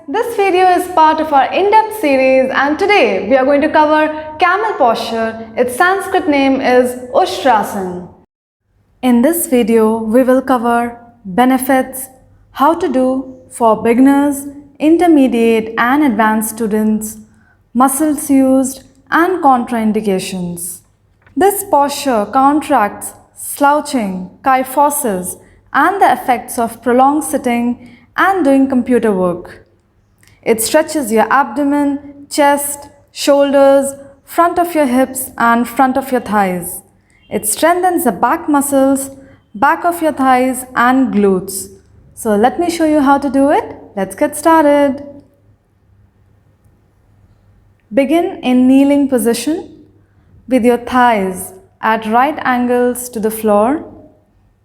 this video is part of our in-depth series and today we are going to cover Camel Posture. Its Sanskrit name is Ushtrasana. In this video, we will cover benefits, how to do for beginners, intermediate and advanced students, muscles used and contraindications. This posture counteracts slouching, kyphosis and the effects of prolonged sitting and doing computer work. It stretches your abdomen, chest, shoulders, front of your hips and front of your thighs. It strengthens the back muscles, back of your thighs and glutes. So let me show you how to do it. Let's get started. Begin in kneeling position with your thighs at right angles to the floor,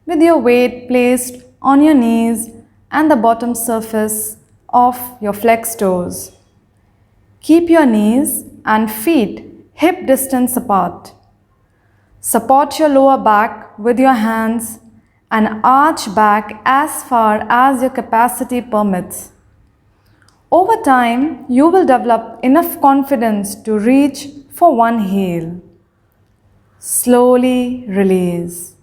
with your weight placed on your knees and the bottom surface of your flexed toes. Keep your knees and feet hip distance apart. Support your lower back with your hands and arch back as far as your capacity permits. Over time, you will develop enough confidence to reach for one heel. Slowly release.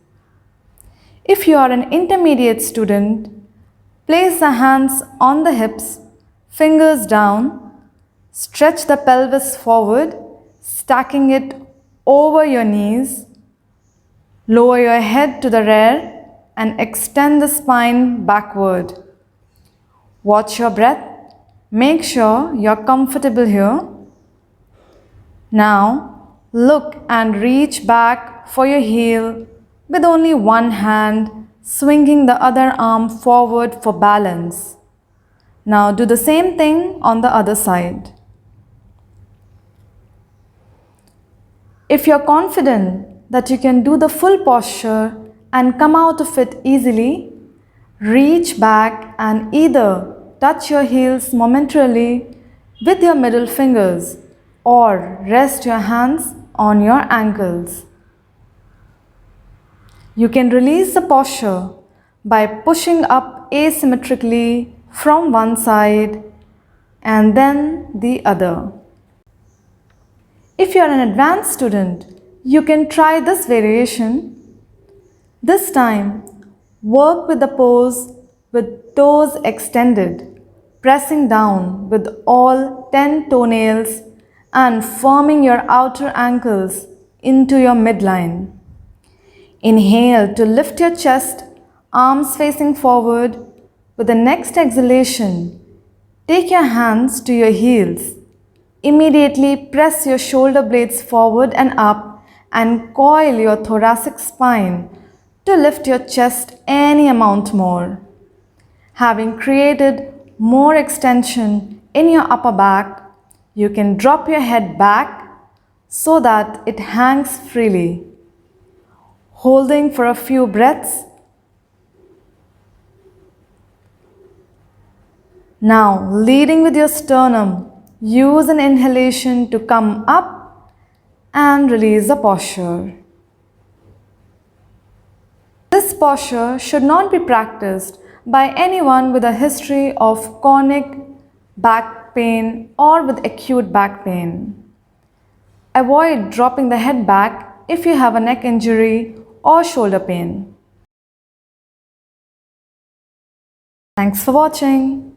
If you are an intermediate student, place the hands on the hips, fingers down, stretch the pelvis forward, stacking it over your knees, lower your head to the rear and extend the spine backward. Watch your breath, make sure you're comfortable here. Now look and reach back for your heel with only one hand, swinging the other arm forward for balance. Now do the same thing on the other side. If you're confident that you can do the full posture and come out of it easily, reach back and either touch your heels momentarily with your middle fingers or rest your hands on your ankles. You can release the posture by pushing up asymmetrically from one side and then the other. If you are an advanced student, you can try this variation. This time, work with the pose with toes extended, pressing down with all 10 toenails and firming your outer ankles into your midline. Inhale to lift your chest, arms facing forward. With the next exhalation, take your hands to your heels. Immediately press your shoulder blades forward and up and coil your thoracic spine to lift your chest any amount more. Having created more extension in your upper back, you can drop your head back so that it hangs freely. Holding for a few breaths. Now, leading with your sternum, use an inhalation to come up and release the posture. This posture should not be practiced by anyone with a history of chronic back pain or with acute back pain. Avoid dropping the head back if you have a neck injury or shoulder pain. Thanks for watching.